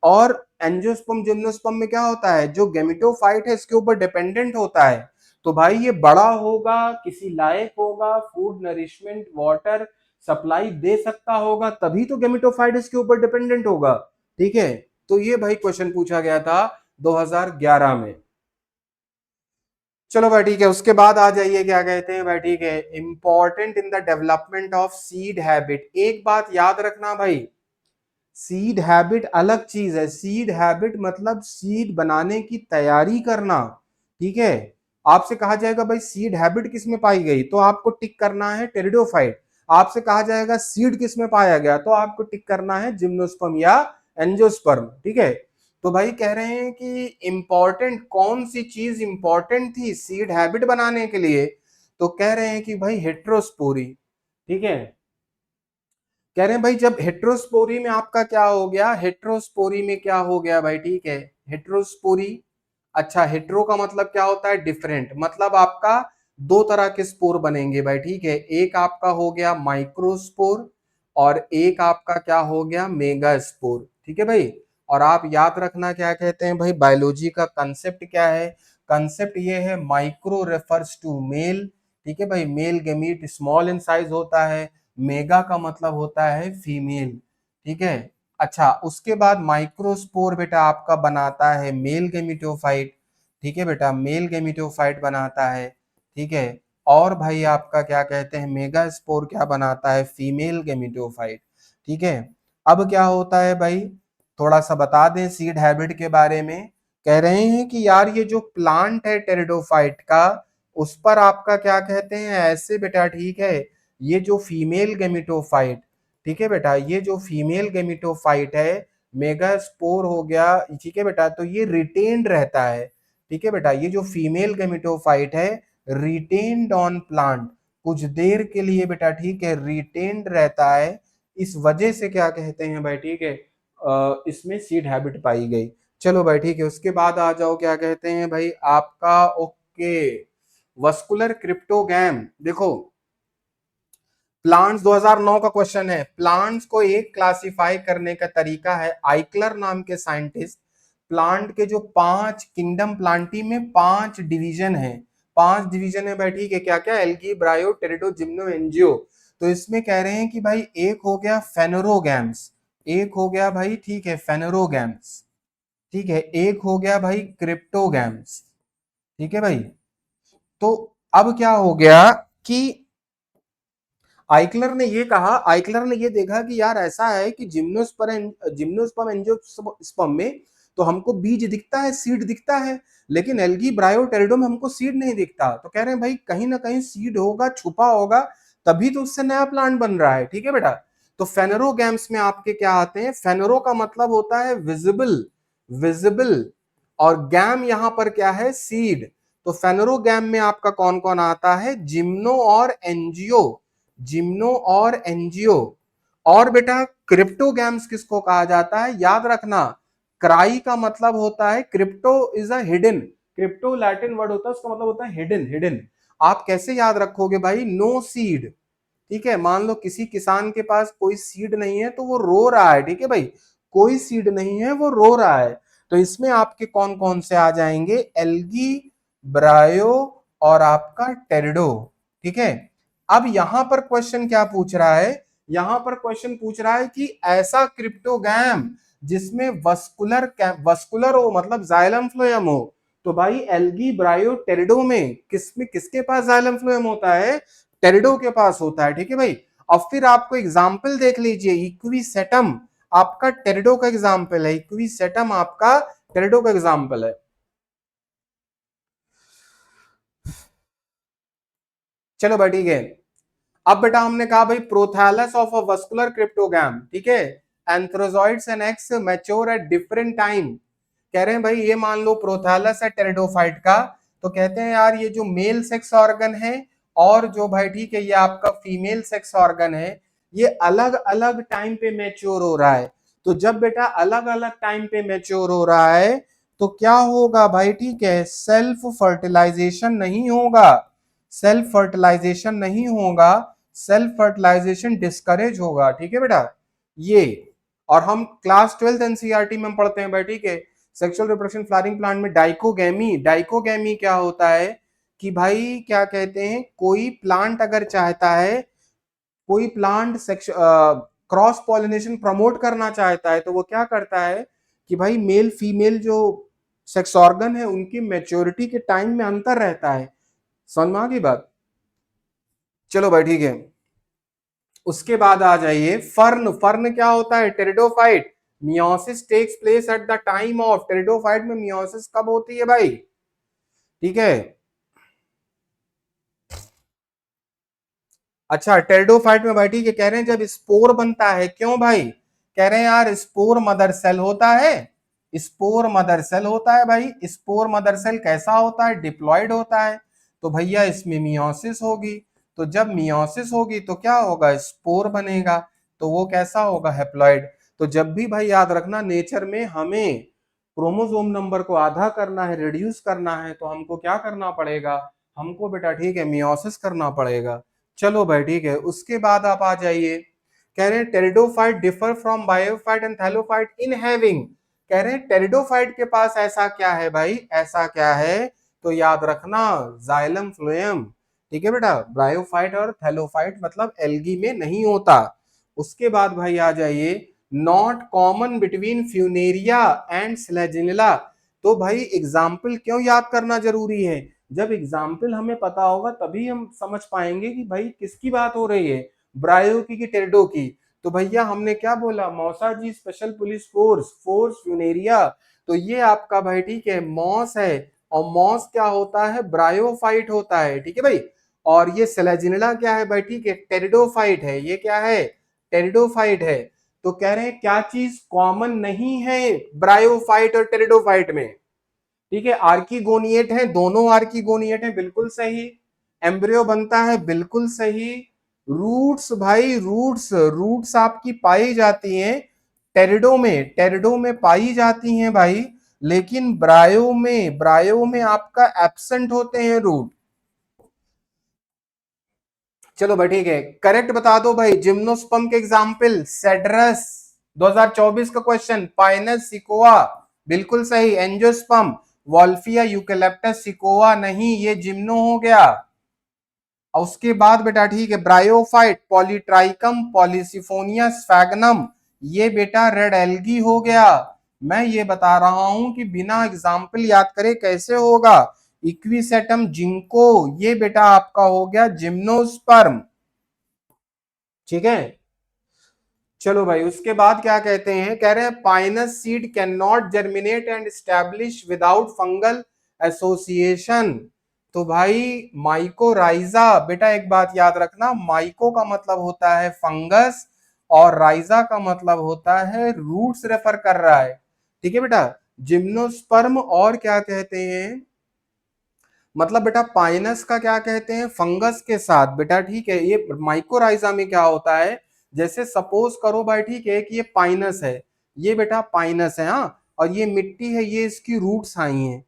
और एंजियोस्पर्म, जिम्नोस्पर्म में क्या होता है, जो गेमिटोफाइट है इसके ऊपर डिपेंडेंट होता है। तो भाई ये बड़ा होगा, किसी लायक होगा, फूड, नरिशमेंट, वाटर सप्लाई दे सकता होगा, तभी तो गेमिटोफाइट इसके ऊपर डिपेंडेंट होगा। ठीक है, तो ये भाई क्वेश्चन पूछा गया था 2011 में। चलो भाई ठीक है, उसके बाद आ जाइए, क्या कहते हैं भाई, ठीक है, important in the development of seed habit. एक बात याद रखना भाई, सीड हैबिट अलग चीज है। सीड हैबिट मतलब सीड बनाने की तैयारी करना। ठीक है, आपसे कहा जाएगा भाई सीड हैबिट किस में पाई गई, तो आपको टिक करना है टेरिडोफाइट। आपसे कहा जाएगा सीड किस में पाया गया, तो आपको टिक करना है जिम्नोस्पर्म या एंजियोस्पर्म। ठीक है, तो भाई कह रहे हैं कि इंपॉर्टेंट कौन सी चीज इंपॉर्टेंट थी सीड हैबिट बनाने के लिए, तो कह रहे हैं कि भाई हेट्रोस्पोरी। ठीक है, कह रहे हैं भाई जब हेट्रोस्पोरी में आपका क्या हो गया, हेट्रोस्पोरी में क्या हो गया भाई, ठीक है, हेट्रोस्पोरी। अच्छा, हेट्रो का मतलब क्या होता है, डिफरेंट, मतलब आपका दो तरह के स्पोर बनेंगे भाई, ठीक है। एक आपका हो गया माइक्रोस्पोर और एक आपका क्या हो गया मेगा स्पोर, ठीक है भाई। और आप याद रखना क्या कहते हैं भाई, बायोलॉजी का कंसेप्ट क्या है, कंसेप्ट ये है माइक्रो रेफर्स टू मेल, ठीक है भाई, male gamete small in size होता है, मेगा का मतलब होता है फीमेल, ठीक है। अच्छा, उसके बाद माइक्रोस्पोर बेटा आपका बनाता है मेल गेमिटोफाइट, ठीक है बेटा, मेल गेमिटोफाइट बनाता है, ठीक है। और भाई आपका क्या कहते हैं मेगा स्पोर क्या बनाता है, फीमेल गेमिटोफाइट, ठीक है। अब क्या होता है भाई, थोड़ा सा बता दें सीड हैबिट के बारे में। कह रहे हैं कि यार ये जो प्लांट है टेरिडोफाइट का, उस पर आपका क्या कहते हैं ऐसे बेटा, ठीक है, ये जो फीमेल गेमिटोफाइट, ठीक है बेटा, ये जो फीमेल गेमिटोफाइट है, मेगा स्पोर हो गया, ठीक है बेटा, तो ये रिटेन्ड रहता है, ठीक है बेटा, ये जो फीमेल गेमिटोफाइट है रिटेन्ड ऑन प्लांट, कुछ देर के लिए बेटा, ठीक है, रिटेन्ड रहता है, इस वजह से क्या कहते हैं भाई, ठीक है, इसमें सीड हैबिट पाई गई। चलो भाई ठीक है, उसके बाद आ जाओ क्या कहते हैं भाई आपका, ओके, वस्कुलर क्रिप्टोगैम। देखो प्लांट्स 2009 का क्वेश्चन है, प्लांट्स को एक क्लासिफाई करने का तरीका है, आइकलर नाम के साइंटिस्ट प्लांट के जो 5 किंगडम प्लांटी में 5 डिवीजन है, 5 डिवीजन है भाई, ठीक है, क्या क्या, एल्गी ब्रायो टेरिडो जिम्नो एंजियो। तो इसमें कह रहे हैं कि भाई एक हो गया फेनोरोगैम्स, एक हो गया भाई, ठीक है, फेनोरोगैम्स, ठीक है, एक हो गया भाई क्रिप्टोगैम्स, ठीक है भाई। तो अब क्या हो गया कि आइकलर ने ये कहा, आइकलर ने ये देखा कि यार ऐसा है कि जिम्नोस्पर्म एंजियोस्पर्म में तो हमको बीज दिखता है, सीड दिखता है, लेकिन एल्गी ब्रायोटेरिडो में हमको सीड नहीं दिखता। तो कह रहे हैं भाई कहीं ना कहीं सीड होगा, छुपा होगा, तभी तो उससे नया प्लांट बन रहा है, ठीक है बेटा। तो फेनोरोगैम्स में आपके क्या आते हैं, फेनोरो का मतलब होता है विजिबल, विजिबल, और गैम यहां पर क्या है, सीड। तो फेनोरोगैम में आपका कौन कौन आता है, जिम्नो और एनजियो, जिम्नो और एनजियो। और बेटा क्रिप्टोगैम्स किसको कहा जाता है, याद रखना, क्राई का मतलब होता है, crypto is a hidden, crypto Latin word होता है, उसका मतलब होता है हिडन, हिडन। आप कैसे याद रखोगे भाई, नो सीड, ठीक है, मान लो किसी किसान के पास कोई सीड नहीं है तो वो रो रहा है, ठीक है भाई, कोई सीड नहीं है वो रो रहा है। तो इसमें आपके कौन कौन से आ जाएंगे, एल्गी, ब्रायो और आपका टेरिडो, ठीक है। अब यहां पर क्वेश्चन क्या पूछ रहा है, यहां पर क्वेश्चन पूछ रहा है कि ऐसा क्रिप्टोगैम जिसमें वस्कुलर हो, मतलब जाइलम फ्लोएम हो। तो भाई एल्गी ब्रायो टेरिडो में किसमें, किसके पास जाइलम फ्लोएम होता है, टेरिडो के पास होता है, ठीक है भाई। अब फिर आपको एग्जाम्पल देख लीजिए, इक्विसेटम आपका टेरिडो का एग्जाम्पल है, इक्विसेटम आपका टेरिडो का एग्जाम्पल है। चलो भाई ठीक है, अब बेटा हमने कहा भाई prothallus of a vascular cryptogam, ठीक है, antherozoids and x mature at different time. कह रहे हैं भाई ये मान लो प्रोथैलस है टेरिडोफाइट का, तो कहते हैं यार ये जो मेल सेक्स ऑर्गन है और जो भाई ठीक है ये आपका फीमेल सेक्स ऑर्गन है, ये अलग अलग टाइम पे मैच्योर हो रहा है। तो जब बेटा अलग अलग टाइम पे मैच्योर हो रहा है तो क्या होगा भाई, ठीक है, सेल्फ फर्टिलाइजेशन नहीं होगा, सेल्फ फर्टिलाइजेशन नहीं होगा, सेल्फ फर्टिलाइजेशन डिस्करेज होगा, ठीक है बेटा ये। और हम क्लास 12 एनसीईआरटी में हम पढ़ते हैं भाई, ठीक है, सेक्सुअल रिप्रोडक्शन फ्लावरिंग प्लांट में डाइकोगैमी, डाइकोगैमी क्या होता है कि भाई क्या कहते हैं, कोई प्लांट अगर चाहता है, कोई plant sex cross pollination promote करना चाहता है तो वो क्या करता है कि भाई मेल फीमेल जो सेक्स ऑर्गन है उनकी मैच्योरिटी के टाइम में अंतर रहता है, समझ में आ गई बात। चलो भाई ठीक है, उसके बाद आ जाइए फर्न, फर्न क्या होता है, pteridophyte, meiosis takes place at the time of, pteridophyte में मियोसिस कब होती है भाई, ठीक है। अच्छा टेरिडोफाइट में भाई ठीक है, कह रहे हैं जब स्पोर बनता है, क्यों भाई, कह रहे हैं यार स्पोर मदर सेल होता है, स्पोर मदर सेल होता है भाई, स्पोर मदर सेल कैसा होता है, डिप्लॉयड होता है, तो भैया इसमें मियोसिस होगी, तो जब मियोसिस होगी तो क्या होगा, स्पोर बनेगा, तो वो कैसा होगा, हैप्लॉइड। तो जब भी भाई याद रखना नेचर में हमें क्रोमोसोम नंबर को आधा करना है, रिड्यूस करना है, तो हमको क्या करना पड़ेगा, हमको बेटा ठीक है मियोसिस करना पड़ेगा। चलो भाई ठीक है, उसके बाद आप आ जाइए, कह रहे हैं pteridophyte differ from bryophyte and thallophyte in having, कह रहे हैं टेरिडोफाइट के पास ऐसा क्या है भाई, ऐसा क्या है, तो याद रखना जाइलम फ्लोएम, ठीक है बेटा, ब्रायोफाइट और थैलोफाइट मतलब एल्गी में नहीं होता। उसके बाद भाई आ जाइए, not common between funaria and selaginella, तो भाई एग्जाम्पल क्यों याद करना जरूरी है, जब एग्जाम्पल हमें पता होगा तभी हम समझ पाएंगे कि भाई किसकी बात हो रही है, ब्रायो की टेरिडो की। तो भैया हमने क्या बोला, मौसा जी special police force, force funaria, तो ये आपका भाई ठीक है मॉस है, और मॉस क्या होता है, ब्रायोफाइट होता है, ठीक है भाई। और ये सेलेजिनिला क्या है भाई, ठीक है टेरिडोफाइट है, ये क्या है, टेरिडोफाइट है। तो कह रहे हैं क्या चीज कॉमन नहीं है ब्रायोफाइट और टेरिडोफाइट में, ठीक है, आर्कीगोनिएट है, दोनों आर्कीगोनिएट है, बिल्कुल सही। एम्ब्रियो बनता है, बिल्कुल सही। रूट्स भाई, रूट्स रूट्स आपकी पाई जाती हैं टेरिडो में, टेरिडो में पाई जाती हैं भाई, लेकिन ब्रायो में आपका एब्सेंट होते हैं रूट। चलो भाई ठीक है, करेक्ट बता दो भाई, जिम्नोस्पर्म के एग्जाम्पल सेड्रस, 2024 का क्वेश्चन, पाइनस सिकोआ, बिल्कुल सही। एंजियोस्पर्म, वॉल्फिया यूकेलिप्टस सिकोआ नहीं, ये जिम्नो हो गया। और उसके बाद बेटा ठीक है, ब्रायोफाइट, पॉलीट्राइकम, पॉलीसिफोनिया, स्फैगनम, ये बेटा रेड एल्गी हो गया। मैं ये बता रहा हूं कि बिना एग्जाम्पल याद करे कैसे होगा। इक्विसेटम जिंको, ये बेटा आपका हो गया जिम्नोस्पर्म, ठीक है। चलो भाई उसके बाद क्या कहते हैं, कह रहे हैं Pinus seed can not germinate and establish without fungal association, तो भाई माइकोराइजा, बेटा एक बात याद रखना, माइको का मतलब होता है फंगस, और राइजा का मतलब होता है रूट्स रेफर कर रहा है, ठीक है बेटा। जिम्नोस्पर्म और क्या कहते हैं, मतलब बेटा पाइनस का क्या कहते हैं, फंगस के साथ, बेटा ठीक है। ये माइकोराइजा में क्या होता है, जैसे सपोज करो भाई ठीक है कि ये पाइनस है, ये बेटा पाइनस है, हाँ, और ये मिट्टी है, ये इसकी रूट्स आई हैं,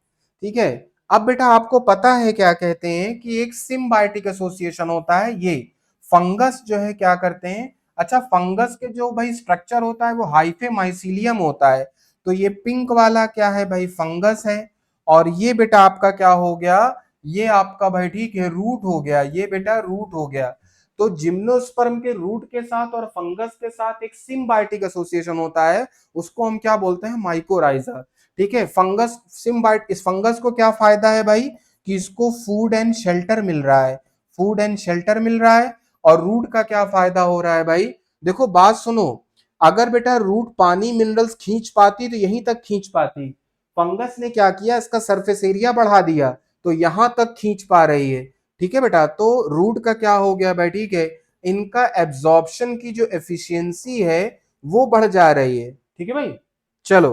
ठीक है। अब बेटा आपको पता है क्या कहते हैं कि एक सिम्बायोटिक एसोसिएशन होता है, ये फंगस जो है क्या करते हैं, अच्छा फंगस के जो भाई स्ट्रक्चर होता है वो हाइफे माइसिलियम होता है, तो ये पिंक वाला क्या है भाई, फंगस है, और ये बेटा आपका क्या हो गया, ये आपका भाई ठीक है रूट हो गया, ये बेटा रूट हो गया। तो जिम्नोस्पर्म के रूट के साथ और फंगस के साथ एक सिम्बायोटिक एसोसिएशन होता है, उसको हम क्या बोलते हैं, माइकोराइजा, ठीक है। फंगस सिम्बायोट, इस फंगस को क्या फायदा है भाई, कि इसको फूड एंड शेल्टर मिल रहा है, फूड एंड शेल्टर मिल रहा है। और रूट का क्या फायदा हो रहा है भाई, देखो बात सुनो, अगर बेटा रूट पानी मिनरल्स खींच पाती तो यहीं तक खींच पाती, फंगस ने क्या किया, इसका सरफेस एरिया बढ़ा दिया, तो यहां तक खींच पा रही है, ठीक है बेटा। तो रूट का क्या हो गया भाई ठीक है, इनका एब्जॉर्प्शन की जो एफिशिएंसी है वो बढ़ जा रही है, ठीक है भाई। चलो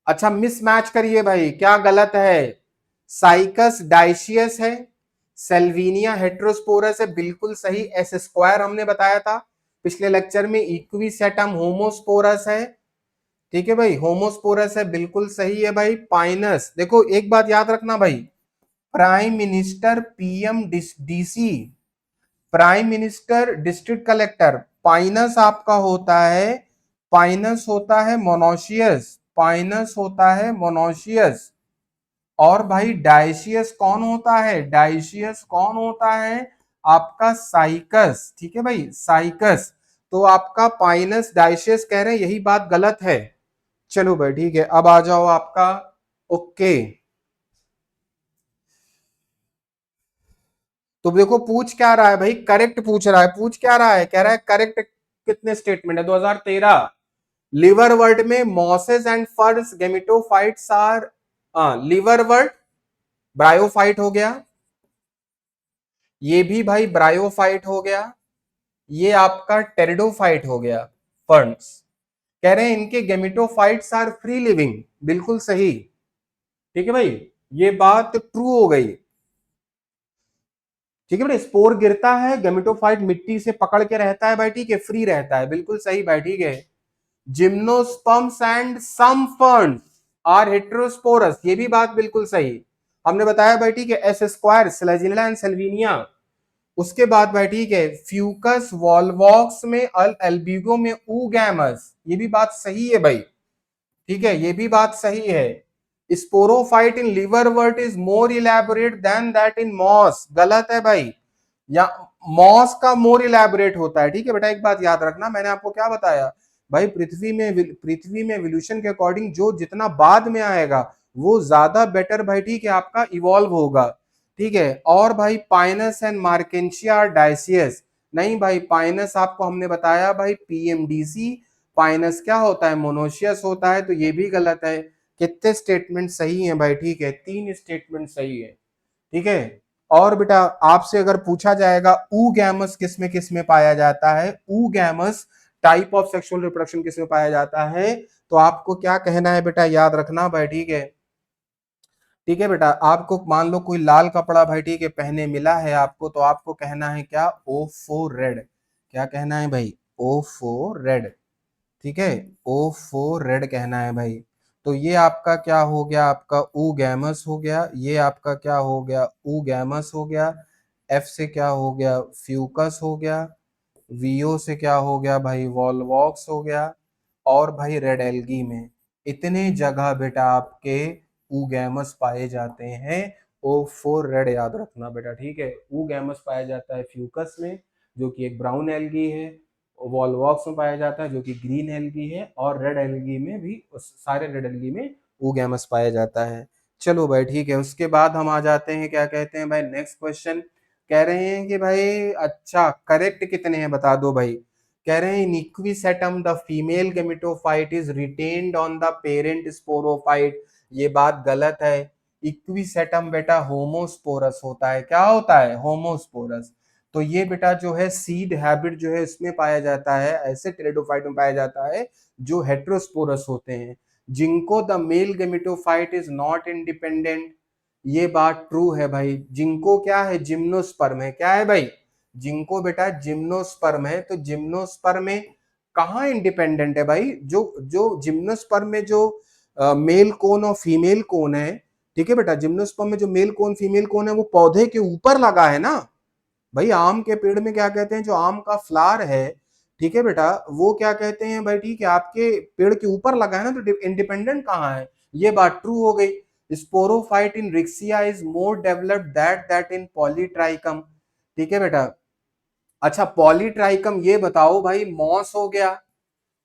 अच्छा मिसमैच करिए भाई, क्या गलत है, साइकस डाइशियस है, सेल्विनिया हेट्रोस्पोरस है, बिल्कुल सही। एस स्क्वायर हमने बताया था पिछले लेक्चर में, इक्विसेटम होमोस्पोरस है, ठीक है भाई, होमोस्पोरस है, बिल्कुल सही है भाई। पाइनस, देखो एक बात याद रखना भाई, prime minister, PM, DC, prime minister, district collector, Pinus आपका होता है, पाइनस होता है मोनोशियस, पाइनस होता है मोनोशियस। और भाई डाइशियस कौन होता है, डाइशियस कौन होता है, आपका साइकस, ठीक है भाई, साइकस। तो आपका पाइनस डाइशियस कह रहे हैं, यही बात गलत है। चलो भाई ठीक है, अब आ जाओ आपका, ओके। तो देखो पूछ क्या रहा है भाई, करेक्ट पूछ रहा है, पूछ क्या रहा है, कह रहा है करेक्ट कितने स्टेटमेंट है, 2013, लिवर वर्ड में मॉसेस एंड फर्स गेमिटोफाइट्स आर, लिवर वर्ड ब्रायोफाइट हो गया, ये भी भाई ब्रायोफाइट हो गया, ये आपका टेरिडोफाइट हो गया, फर्न्स। कह रहे हैं इनके गेमिटोफाइट्स आर फ्री लिविंग, बिल्कुल सही, ठीक है भाई, ये बात ट्रू हो गई, ठीक है भाई। स्पोर गिरता है, गेमिटोफाइट मिट्टी से पकड़ के रहता है भाई ठीक है, फ्री रहता है, बिल्कुल सही भाई ठीक है। Gymnosperms and some ferns, are heterosporous, ये भी बात बिल्कुल सही हमने बताया भाई, ठीक है। S square selaginella and salvinia. उसके बाद भाई ठीक है, फ्यूकस वॉलवॉक्स में अल एल्बिगो में ऊगैमस, ये भी बात सही है भाई, ठीक है, ये भी बात सही है। Sporophyte in liverwort is more elaborate than that in moss, गलत है भाई। या मॉस का मोर इलेबोरेट होता है, ठीक है बेटा। एक बात याद रखना, मैंने आपको क्या बताया भाई, पृथ्वी में एवोल्यूशन के अकॉर्डिंग जो जितना बाद में आएगा वो ज्यादा बेटर भाई, ठीक है, आपका इवॉल्व होगा, ठीक है। और भाई पाइनस एंड मार्केंशिया डायसियस, नहीं भाई, पाइनस आपको हमने बताया भाई पीएमडीसी, पाइनस क्या होता है, मोनोशियस होता है, तो ये भी गलत है। कितने स्टेटमेंट सही हैं भाई, ठीक है, 3 स्टेटमेंट सही है, ठीक है। और बेटा आपसे अगर पूछा जाएगा ऊगैमस किस में पाया जाता है, oogamous type of sexual reproduction किस में पाया जाता है, तो आपको क्या कहना है बेटा, याद रखना भाई, ठीक है, ठीक है बेटा। आपको मान लो कोई लाल कपड़ा भाई, ठीक है, पहने मिला है आपको, तो आपको कहना है क्या, ओ फोर रेड, क्या कहना है भाई, ओ फोर रेड, ठीक है, ओ फोर रेड कहना है भाई। तो ये आपका क्या हो गया, आपका ऊगैमस हो गया, ये आपका क्या हो गया, ऊगैमस हो गया। एफ से क्या हो गया, फ्यूकस हो गया। वीओ से क्या हो गया भाई, वॉलवॉक्स हो गया। और भाई रेड एल्गी में इतने जगह बेटा आपके ऊगैमस पाए जाते हैं। ओ फोर रेड याद रखना बेटा, ठीक है। ऊगैमस पाया जाता है फ्यूकस में, जो कि एक ब्राउन एल्गी है, वॉलवॉक्स में पाया जाता है जो कि ग्रीन एल्गी है, और रेड एल्गी में भी, सारे रेड एल्गी में ऊगैमस पाया जाता है। चलो भाई ठीक है, उसके बाद हम आ जाते हैं, क्या कहते हैं भाई, नेक्स्ट क्वेश्चन। कह रहे हैं कि भाई अच्छा करेक्ट कितने हैं बता दो भाई। कह रहे हैं in equisetum the female gametophyte is retained on the parent sporophyte, ये बात गलत है। इक्विसेटम बेटा होमोस्पोरस होता है, क्या होता है, होमोस्पोरस। तो ये बेटा जो है सीड हैबिट जो है इसमें पाया जाता है, ऐसे टेरिडोफाइट में पाया जाता है जो हेट्रोस्पोरस होते हैं, जिनको the mail gametophyte is not independent, ये बात ट्रू है भाई। जिनको क्या है, जिम्नोस्पर्म है, क्या है भाई, जिनको बेटा जिम्नोस्पर्म है। तो जिम्नोस्पर्म में कहाँ इंडिपेंडेंट है भाई, जो जो जिम्नोस्पर्म में जो मेल कोन और फीमेल कोन है, ठीक है बेटा, जिम्नोस्पर्म में जो मेल कोन फीमेल कोन है वो पौधे के ऊपर लगा है ना भाई। आम के पेड़ में क्या कहते हैं, जो आम का फ्लावर है, ठीक है बेटा, वो क्या कहते हैं भाई, ठीक है, आपके पेड़ के ऊपर लगा है ना, तो इंडिपेंडेंट कहाँ है, ये बात ट्रू हो गई। Sporophyte in Riccia is more developed that in Polytrichum, ठीक है बेटा। अच्छा पॉलीट्राइकम ये बताओ भाई, मॉस हो गया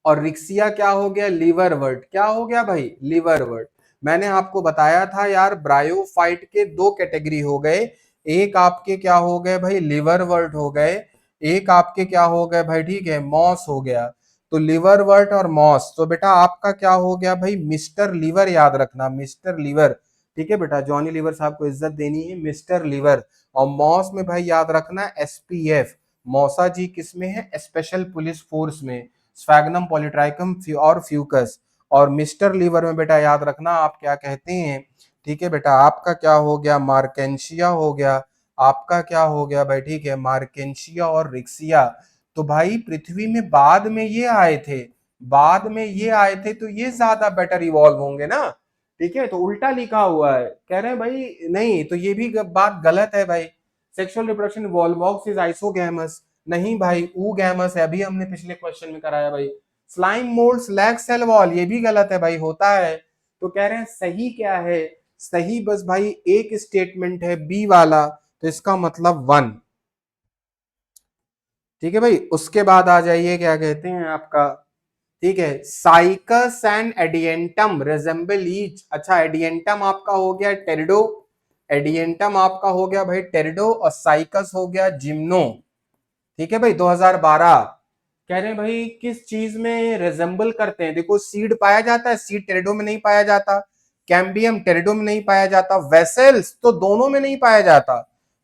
और रिक्सिया क्या हो गया, लिवरवर्ट, क्या हो गया भाई, लिवरवर्ट। मैंने आपको बताया था यार, ब्रायोफाइट के दो कैटेगरी हो गए, एक आपके क्या हो गए भाई, लिवरवर्ट हो गए, एक आपके क्या हो गए भाई, ठीक है, मॉस हो गया। तो लिवरवर्ट और मॉस, तो बेटा आपका क्या हो गया भाई, मिस्टर लिवर याद रखना, मिस्टर लिवर, ठीक है बेटा, जॉनी लीवर साहब को इज्जत देनी है, मिस्टर लिवर। और मॉस में भाई याद रखना एसपीएफ, मौसा जी किस में है, स्पेशल पुलिस फोर्स में, स्फैग्नम पॉलीट्राइकम और फ्यूकस। और मिस्टर लीवर में बेटा याद रखना आप क्या कहते हैं, ठीक है बेटा, आपका क्या हो गया, मार्केंशिया हो गया, आपका क्या हो गया भाई, ठीक है, मार्केंशिया और रिक्सिया। तो भाई पृथ्वी में बाद में ये आए थे, बाद में ये आए थे, तो ये ज्यादा बेटर इवॉल्व होंगे ना, ठीक है। तो उल्टा लिखा हुआ है, कह रहे हैं भाई नहीं, तो ये भी बात गलत है भाई। Sexual reproduction Volvox is isogamous, नहीं भाई ऊगैमस है, अभी हमने पिछले क्वेश्चन में कराया भाई। Slime moulds lack cell wall, ये भी गलत है भाई, होता है। तो कह रहे हैं सही क्या है, सही बस भाई एक स्टेटमेंट है बी वाला, तो इसका मतलब 1, ठीक है भाई। उसके बाद आ जाइए, क्या कहते हैं आपका, ठीक है, cycas and Adiantum resemble each, अच्छा एडियंटम आपका हो गया टेरिडो, एडियंटम आपका हो गया भाई टेरिडो, और साइकस हो गया जिम्नो, ठीक है भाई 2012। कह रहे हैं भाई किस चीज में रिजेंबल करते हैं, देखो सीड पाया जाता है, सीड टेरिडो में नहीं पाया जाता, कैम्बियम टेरिडो में नहीं पाया जाता, वेसल्स तो दोनों में नहीं पाया जाता,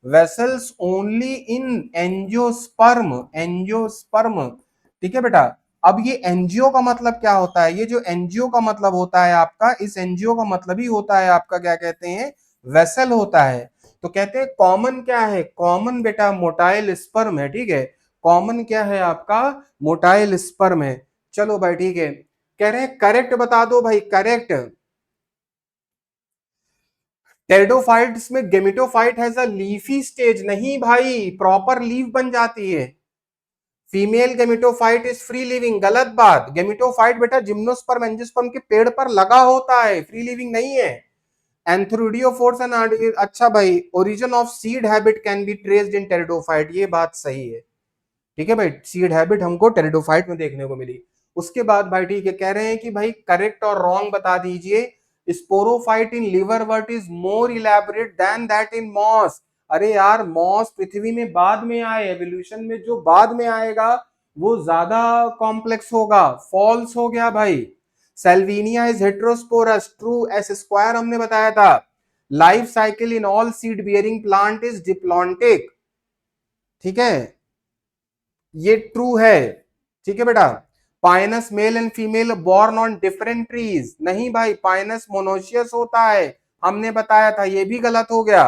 vessels only in angiosperm, angiosperm, ठीक है बेटा। अब ये एनजीओ का मतलब क्या होता है, ये जो एनजीओ का मतलब होता है आपका, इस एनजीओ का मतलब ही होता है आपका, क्या कहते हैं, वेसल होता है। तो कहते हैं कॉमन क्या है, कॉमन बेटा मोटाइल स्पर्म है, ठीक है, कॉमन क्या है आपका, मोटाइल स्पर्म है। चलो भाई ठीक है, कह रहे हैं करेक्ट बता दो भाई, करेक्ट, टेरिडोफाइट्स में gametophyte has a leafy stage, नहीं भाई, प्रॉपर लीफ बन जाती है। Female gametophyte is free living, गलत बात। गेमिटोफाइट बेटा जिम्नोस्पर्म एंजियोस्पर्म के पेड़ पर लगा होता है, फ्री लिविंग नहीं है। एंथ्रोडियोफोर्स एंड अच्छा भाई, origin of seed habit can be traced in pteridophyte, ये बात सही है। ठीक है भाई, सीड हैबिट हमको टेरिडोफाइट में देखने को मिली। उसके बाद भाई ठीक है, कह रहे हैं कि भाई करेक्ट और रॉन्ग बता दीजिए। Sporophyte in liverwort is more elaborate than that in moss. अरे यार, मॉस पृथ्वी में बाद में आए, एवोल्यूशन में जो बाद में आएगा वो ज्यादा कॉम्प्लेक्स होगा, फॉल्स हो गया भाई। Salvinia is heterosporous, true, S square हमने बताया था। Life cycle in all seed bearing plant is diplontic, ठीक है, ये ट्रू है। ठीक है बेटा। Pinus male and female borne on different trees, नहीं भाई, पाइनस मोनोशियस होता है, हमने बताया था, ये भी गलत हो गया।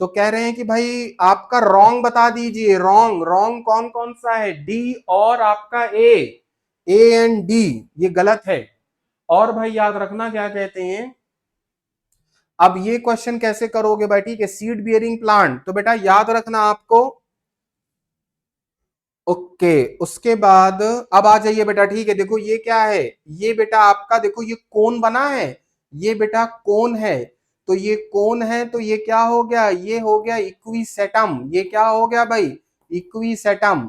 तो कह रहे हैं कि भाई आपका रॉन्ग बता दीजिए। रॉन्ग, रॉन्ग कौन कौन सा है? डी और आपका ए एंड डी, ये गलत है। और भाई याद रखना क्या कहते हैं, अब ये क्वेश्चन कैसे करोगे भाई, ठीक है, सीड बियरिंग प्लांट, तो बेटा याद रखना आपको। ओके, उसके बाद अब आ जाइए बेटा, ठीक है, देखो ये क्या है, ये बेटा आपका देखो ये कोन बना है, ये बेटा कोन है, तो ये कोन है, तो ये क्या हो गया, ये हो गया इक्विसेटम, ये क्या हो गया भाई, इक्विसेटम।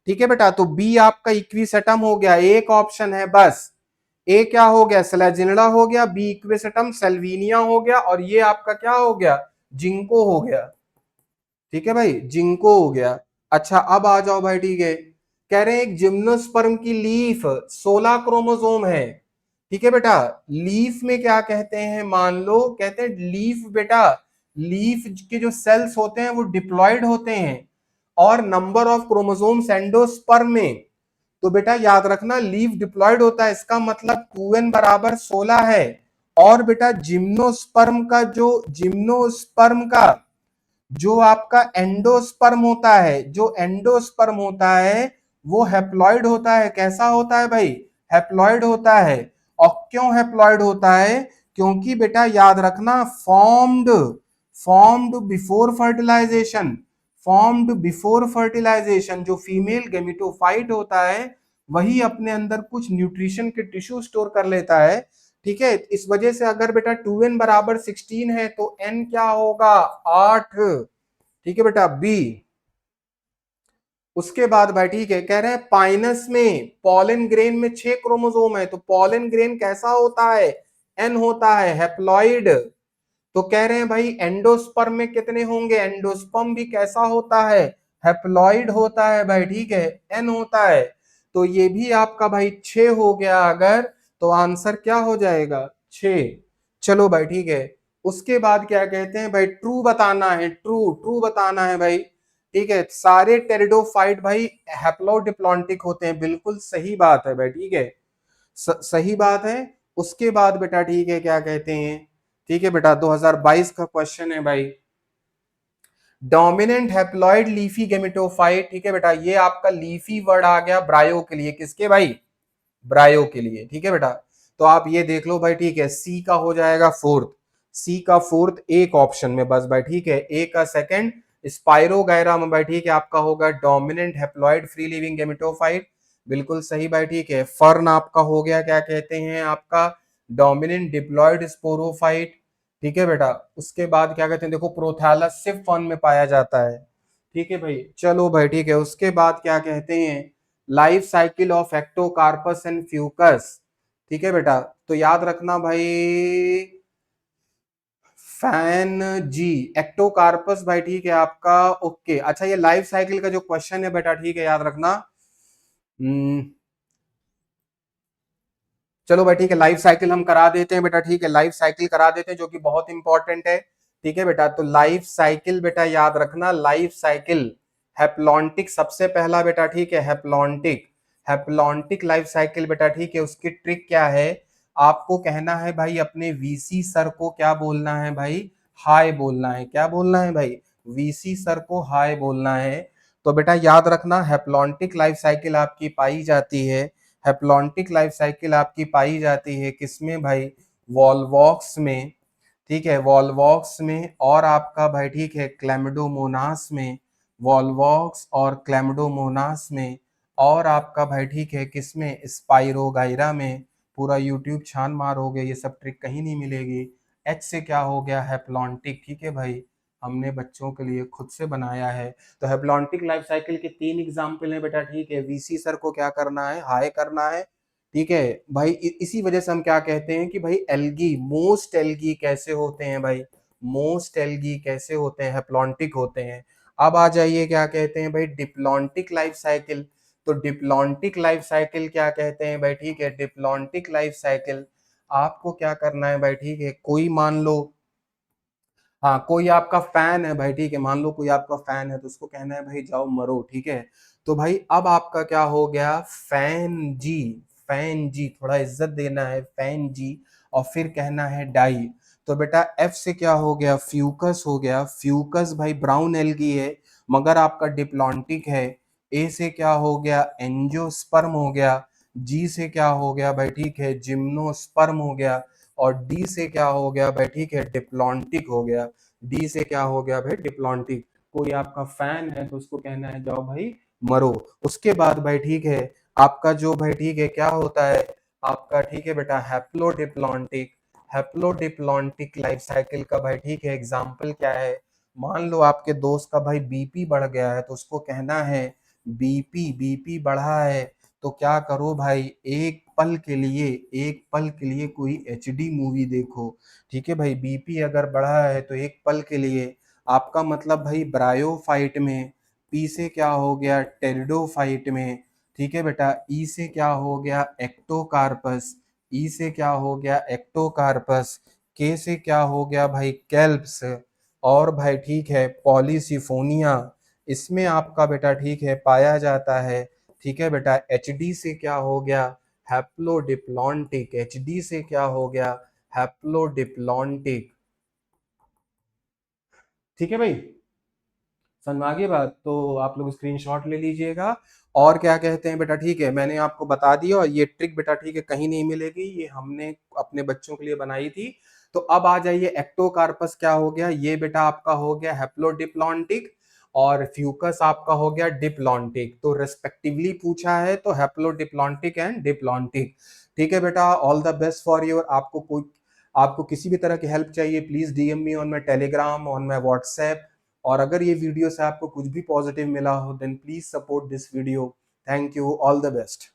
ठीक है बेटा, तो बी आपका इक्विसेटम हो गया, एक ऑप्शन है बस। ए क्या हो गया, स्लेजिनडा हो गया, बी इक्विसेटम, सेल्विनिया हो गया, और ये आपका क्या हो गया, जिंको हो गया। ठीक है भाई, जिंको हो गया। अच्छा अब आ जाओ भाई, ठीक है, कह रहे हैं एक जिम्नोस्पर्म की लीफ 16 क्रोमोसोम है। ठीक है बेटा, लीफ में क्या कहते हैं, मान लो कहते हैं लीफ बेटा, लीफ के जो सेल्स होते हैं वो डिप्लॉयड होते हैं, और नंबर ऑफ क्रोमोसोम्स एंडोस्पर्म में, तो बेटा याद रखना लीफ डिप्लॉयड होता है, इसका मतलब 2n बराबर 16 है। और बेटा जिम्नोस्पर्म का जो आपका एंडोस्पर्म होता है, जो एंडोस्पर्म होता है वो हैप्लॉइड होता है, कैसा होता है भाई, हैप्लॉइड होता है। और क्यों हैप्लॉइड होता है, क्योंकि बेटा याद रखना formed formed before fertilisation, formed before fertilisation, जो फीमेल गेमिटोफाइट होता है वही अपने अंदर कुछ न्यूट्रिशन के टिश्यू स्टोर कर लेता है। ठीक है, इस वजह से अगर बेटा 2n बराबर 16 है तो n क्या होगा, 8। ठीक है बेटा, बी। उसके बाद भाई ठीक है, कह रहे हैं पाइनस में पॉलन ग्रेन में 6 क्रोमोसोम है, तो पॉलन ग्रेन कैसा होता है, एन होता है, हैप्लॉइड। तो कह रहे हैं भाई एंडोस्पर्म में कितने होंगे, एंडोस्पर्म भी कैसा होता है, हैप्लॉइड होता है भाई, ठीक है, एन होता है। तो ये भी आपका भाई 6 हो गया अगर, तो आंसर क्या हो जाएगा, 6। चलो भाई ठीक है, उसके बाद क्या कहते हैं भाई, ट्रू बताना है, ट्रू ट्रू बताना है भाई। ठीक है, सारे टेरिडोफाइट भाई हैप्लोडिप्लॉन्टिक होते हैं, बिल्कुल सही बात है भाई, ठीक है, सही बात है। उसके बाद बेटा ठीक है, क्या कहते हैं, ठीक है बेटा 2022 का क्वेश्चन है भाई, डोमिनेंट हैप्लॉइड लीफी गेमिटोफाइट। ठीक है बेटा, ये आपका लीफी वर्ड आ गया ब्रायो के लिए, किसके भाई, ब्रायो के लिए। ठीक है बेटा, तो आप ये देख लो भाई, ठीक है, सी का हो जाएगा फोर्थ, सी का फोर्थ एक ऑप्शन में बस भाई, ठीक है, ए का सेकंड स्पाइरोगायरा में भाई, ठीक है, आपका होगा dominant haploid free living gametophyte, बिल्कुल सही भाई, ठीक है। फर्न आपका हो गया, क्या कहते हैं आपका, डोमिनेंट डिप्लॉइड स्पोरोफाइट। ठीक है बेटा, उसके बाद क्या कहते हैं, देखो प्रोथैलस सिर्फ फर्न में पाया जाता है। ठीक है भाई, चलो भाई ठीक है, उसके बाद क्या कहते हैं, life cycle of Ectocarpus and Fucus. ठीक है बेटा, तो याद रखना भाई, फैन जी, एक्टोकार्पस भाई, ठीक है आपका, ओके। अच्छा ये लाइफ साइकिल का जो क्वेश्चन है बेटा, ठीक है, याद रखना। हम्म, चलो भाई ठीक है, लाइफ साइकिल हम करा देते हैं बेटा, ठीक है, लाइफ साइकिल करा देते हैं जो कि बहुत इंपॉर्टेंट है। ठीक है बेटा, तो लाइफ साइकिल बेटा याद रखना, लाइफ साइकिल हैप्लॉन्टिक सबसे पहला बेटा, ठीक है, हैप्लॉन्टिक, हैप्लॉन्टिक लाइफ साइकिल बेटा, ठीक है, उसकी ट्रिक क्या है, आपको कहना है भाई अपने वीसी सर को क्या बोलना है भाई, हाय बोलना है, क्या बोलना है भाई, वीसी सर को हाय बोलना है। तो बेटा याद रखना, हैप्लॉन्टिक लाइफ साइकिल आपकी पाई जाती है, हैप्लॉन्टिक लाइफ साइकिल आपकी पाई जाती है किसमें भाई, वॉल्वॉक्स में। ठीक है, वॉल्वॉक्स में, और आपका भाई ठीक है क्लैमिडोमोनास में, वॉल्वॉक्स और क्लैमिडोमोनास में, और आपका भाई ठीक है किसमें, स्पाइरोगाइरा में। पूरा यूट्यूब छान मारोगे, ये सब ट्रिक कहीं नहीं मिलेगी। एच से क्या हो गया, हैप्लॉन्टिक। ठीक है भाई, हमने बच्चों के लिए खुद से बनाया है। तो हैप्लॉन्टिक लाइफ साइकिल के 3 एग्जाम्पल हैं बेटा। ठीक है, वीसी सर को क्या करना है, हाई करना है। ठीक है भाई, इसी वजह से हम क्या कहते हैं कि भाई एल्गी, मोस्ट एल्गी कैसे होते हैं भाई, मोस्ट एल्गी कैसे होते हैं, हैप्लॉन्टिक होते हैं। अब आ जाइए क्या कहते हैं भाई, डिप्लॉन्टिक लाइफ साइकिल। तो डिप्लॉन्टिक लाइफ साइकिल क्या कहते हैं भाई, ठीक है, डिप्लॉन्टिक लाइफ साइकिल आपको क्या करना है भाई, ठीक है, कोई मान लो, हाँ कोई आपका फैन है भाई, ठीक है, मान लो कोई आपका फैन है, तो उसको कहना है भाई जाओ मरो। ठीक है, तो भाई अब आपका क्या हो गया, फैन जी, फैन जी, थोड़ा इज्जत देना है, फैन जी, और फिर कहना है डाई। तो बेटा एफ से क्या हो गया, फ्यूकस हो गया। फ्यूकस भाई ब्राउन एल्गी है, मगर आपका डिप्लॉन्टिक है। ए से क्या हो गया, एंजियोस्पर्म हो गया। जी से क्या हो गया भाई, ठीक है, जिम्नोस्पर्म हो गया। और डी से क्या हो गया भाई, ठीक है, डिप्लॉन्टिक हो गया। डी से क्या हो गया भाई, डिप्लॉन्टिक। कोई आपका फैन है तो उसको कहना है जाओ भाई मरो। उसके बाद भाई ठीक है, आपका जो भाई ठीक है क्या होता है आपका, ठीक है बेटा, हैप्लोडिप्लॉन्टिक। हैप्लोडिप्लॉन्टिक लाइफ साइकिल का भाई ठीक है एग्जाम्पल क्या है, मान लो आपके दोस्त का भाई बीपी बढ़ गया है, तो उसको कहना है बीपी, बीपी बढ़ा है तो क्या करो भाई, एक पल के लिए, एक पल के लिए कोई एचडी मूवी देखो। ठीक है भाई, बीपी अगर बढ़ा है तो एक पल के लिए, आपका मतलब भाई ब्रायोफाइट में। पी से क्या हो गया, टेरिडोफाइट में। ठीक है बेटा, ई से क्या हो गया, एक्टोकार्पस। ई से क्या हो गया, एक्टोकार्पस। के से क्या हो गया भाई, कैल्प्स। और भाई ठीक है पॉलीसिफोनिया, इसमें आपका बेटा ठीक है पाया जाता है। ठीक है बेटा, एच डी से क्या हो गया, हैप्लोडिप्लॉन्टिक। एच डी से क्या हो गया, हैप्लोडिप्लॉन्टिक। ठीक है भाई, समझ में आ गई बात, तो आप लोग स्क्रीनशॉट ले लीजिएगा। और क्या कहते हैं बेटा, ठीक है, मैंने आपको बता दिया, और ये ट्रिक बेटा ठीक है कहीं नहीं मिलेगी, ये हमने अपने बच्चों के लिए बनाई थी। तो अब आ जाइए, एक्टोकार्पस क्या हो गया, ये बेटा आपका हो गया हैप्लोडिप्लॉन्टिक, और फ्यूकस आपका हो गया डिप्लॉन्टिक। तो रेस्पेक्टिवली पूछा है तो हैप्लोडिप्लॉन्टिक एंड डिप्लॉन्टिक। ठीक है बेटा, all the best for your. आपको किसी भी तरह की हेल्प चाहिए, please DM me on my Telegram, on my WhatsApp. और अगर ये वीडियो से आपको कुछ भी पॉजिटिव मिला हो, then please support this video. Thank you, all the best.